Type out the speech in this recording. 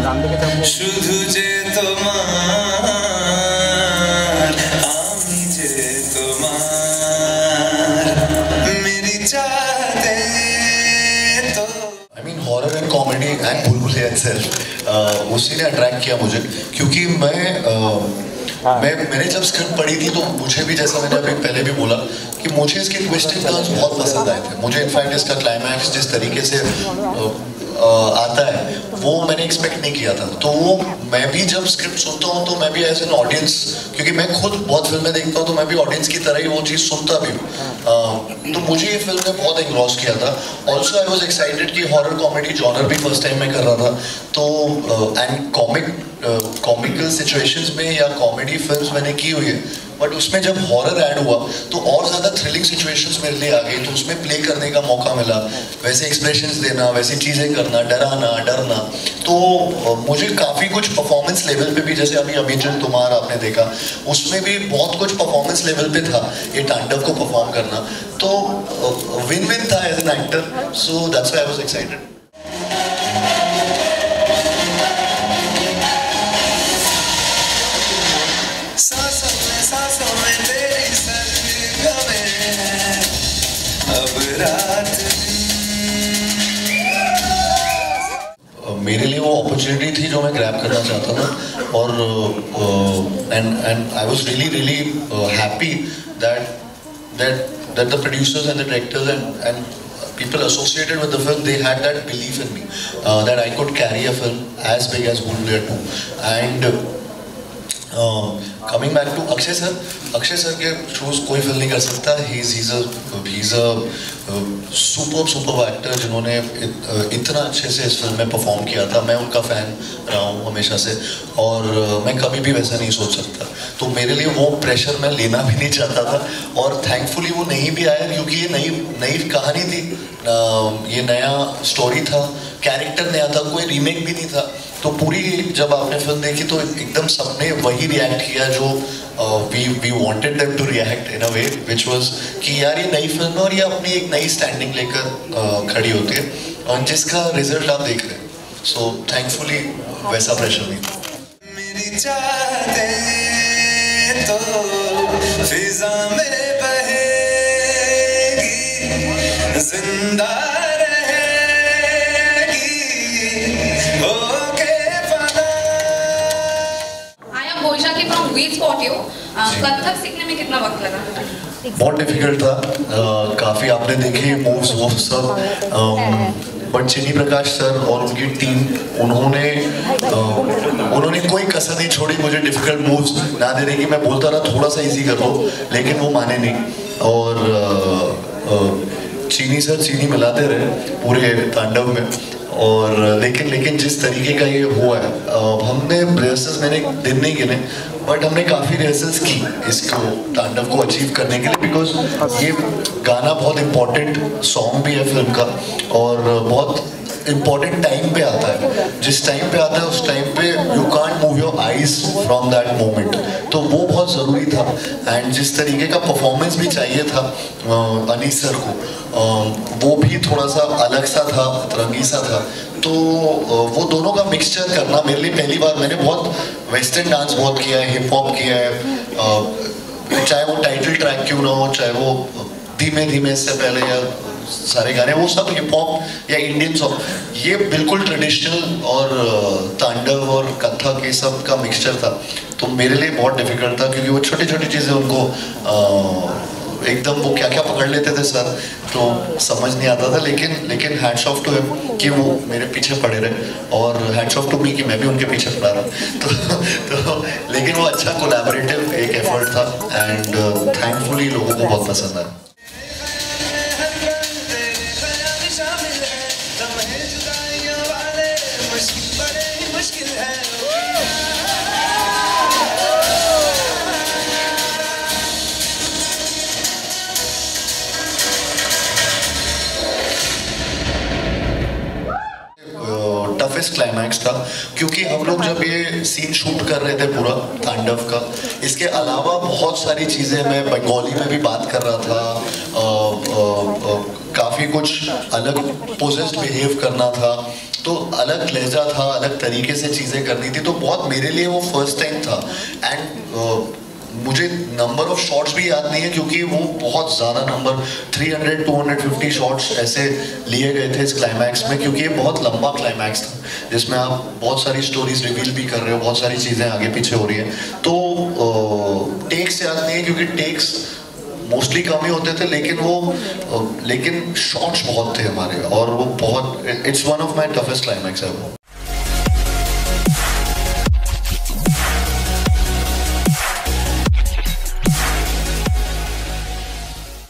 গান দেখে থাকবো। শুধু যে তোমার, আমি যে তোমার, मेरी चाहते तो I mean horror and comedy and बुलबुलिया itself उसी ने अट्रैक्ट किया मुझे, क्योंकि मैंने जब स्क्रिप्ट पढ़ी थी तो मुझे भी, जैसा मैंने अभी पहले भी बोला, कि मुझे इसके ट्विस्ट एंड टर्न्स बहुत पसंद आए थे। मुझे इनफैक्ट इसका क्लाइमैक्स जिस तरीके से आता है वो मैंने एक्सपेक्ट नहीं किया था। तो वो मैं भी जब स्क्रिप्ट सुनता हूँ तो मैं भी एज एन ऑडियंस, क्योंकि मैं खुद बहुत फिल्में देखता हूँ, तो मैं भी ऑडियंस की तरह ही वो चीज़ सुनता भी हूँ। तो मुझे ये फिल्म ने बहुत एंग्रॉस किया था। ऑल्सो आई वॉज एक्साइटेड कि हॉरर कॉमेडी जॉनर भी फर्स्ट टाइम मैं कर रहा था, तो एंड कॉमिकल सिचुएशंस में या कॉमेडी फिल्म्स मैंने की हुई है, बट उसमें जब हॉरर ऐड हुआ तो और ज़्यादा थ्रिलिंग सिचुएशंस मेरे लिए आ गई, तो उसमें प्ले करने का मौका मिला, वैसे एक्सप्रेशंस देना, वैसी चीज़ें करना, डरना। तो मुझे काफ़ी कुछ परफॉर्मेंस लेवल पे भी, जैसे अभी अभिजन तुम्हारा आपने देखा, उसमें भी बहुत कुछ परफॉर्मेंस लेवल पे था ये तांडव को परफॉर्म करना। तो विन विन था as an actor, so that's why I was excited. सांसों में तेरी सरगमें, अब रात मेरे लिए वो अपॉर्चुनिटी थी जो मैं ग्रैब करना चाहता था, और and I was really happy that the producers and the directors and people associated with the film, they had that belief in me, that I could carry a film as big as Bulbulaya 2. And coming back to Akshay sir के shows कोई fill नहीं कर सकता। he's a super actor जिन्होंने इतना अच्छे से इस फिल्म में परफॉर्म किया था। मैं उनका फ़ैन रहा हूँ हमेशा से, और मैं कभी भी वैसा नहीं सोच सकता। तो मेरे लिए वो प्रेशर मैं लेना भी नहीं चाहता था, और थैंकफुली वो नहीं भी आया, क्योंकि ये नई कहानी थी, ये नया स्टोरी था, कैरेक्टर नया था, कोई रीमेक भी नहीं था। तो पूरी जब आपने फिल्म देखी तो एकदम सबने वही रिएक्ट किया जो we wanted them to react in a way which was कि यार ये नई फिल्म है और ये अपनी एक नई स्टैंडिंग लेकर खड़ी होती है, और जिसका रिजल्ट आप देख रहे हैं। सो थैंकफुली वैसा प्रेशर नहीं था। मेरी चाहते तो फिजा में बहेगी, जिंदा कथक सीखने में कितना वक्त लगा? बहुत डिफिकल्ट था, काफ़ी आपने देखे मूव्स वो सब, बट चिनी प्रकाश सर और उनकी टीम उन्होंने कोई कसर नहीं छोड़ी मुझे डिफिकल्ट मूव्स ना देने की। मैं बोलता रहा थोड़ा सा इजी कर दो, लेकिन वो माने नहीं, और चीनी मिलाते रहे पूरे तांडव में। और लेकिन जिस तरीके का ये हुआ है, हमने रिहर्सल्स, मैंने दिन नहीं गिने, बट हमने काफ़ी रिहर्सल्स की इसको तांडव को अचीव करने के लिए, बिकॉज ये गाना बहुत इम्पोर्टेंट सॉन्ग भी है फिल्म का, और बहुत इम्पोर्टेंट टाइम पे आता है। जिस टाइम पे आता है उस टाइम पे you can't move your eyes from that moment, तो वो बहुत ज़रूरी था। एंड जिस तरीके का परफॉर्मेंस भी चाहिए था अनीस सर को, वो भी थोड़ा सा अलग सा था, रंगी सा था। तो वो दोनों का मिक्सचर करना मेरे लिए पहली बार, मैंने बहुत वेस्टर्न डांस बहुत किया है, हिप हॉप किया है, चाहे वो टाइटल ट्रैक क्यों ना हो, चाहे वो धीमे धीमे इससे पहले या सारे गाने, वो सब हिप हॉप या इंडियन सॉन्ग, ये बिल्कुल ट्रेडिशनल और तांडव और कथक ये सब का मिक्सचर था। तो मेरे लिए बहुत डिफिकल्ट था, क्योंकि वो छोटी छोटी चीज़ें उनको एकदम वो क्या क्या पकड़ लेते थे सर, तो समझ नहीं आता था। लेकिन हैट्स ऑफ टू हिम कि वो मेरे पीछे पड़े रहे, और हैट्स ऑफ टू मी कि मैं भी उनके पीछे पड़ा रहा। तो लेकिन वो अच्छा कोलैबोरेटिव एक एफर्ट था, एंड थैंकफुली लोगों को बहुत पसंद आया। टफेस्ट क्लाइमैक्स था, क्योंकि हम लोग जब ये सीन शूट कर रहे थे पूरा तांडव का, इसके अलावा बहुत सारी चीज़ें, मैं बंगाली में भी बात कर रहा था, काफ़ी कुछ अलग पोजेस्ड बिहेव करना था, तो अलग लहजा था, अलग तरीके से चीज़ें करनी थी, तो बहुत मेरे लिए वो फर्स्ट टाइम था। एंड मुझे नंबर ऑफ शॉट्स भी याद नहीं है क्योंकि वो बहुत ज़्यादा नंबर 300-250 शॉट्स ऐसे लिए गए थे इस क्लाइमैक्स में, क्योंकि ये बहुत लंबा क्लाइमैक्स था जिसमें आप बहुत सारी स्टोरीज रिवील भी कर रहे हो, बहुत सारी चीज़ें आगे पीछे हो रही हैं। तो टेक्स याद नहीं है क्योंकि टेक्स मोस्टली कम ही होते थे, लेकिन शॉट्स बहुत थे हमारे, और वो बहुत, it's one of my toughest climax है वो।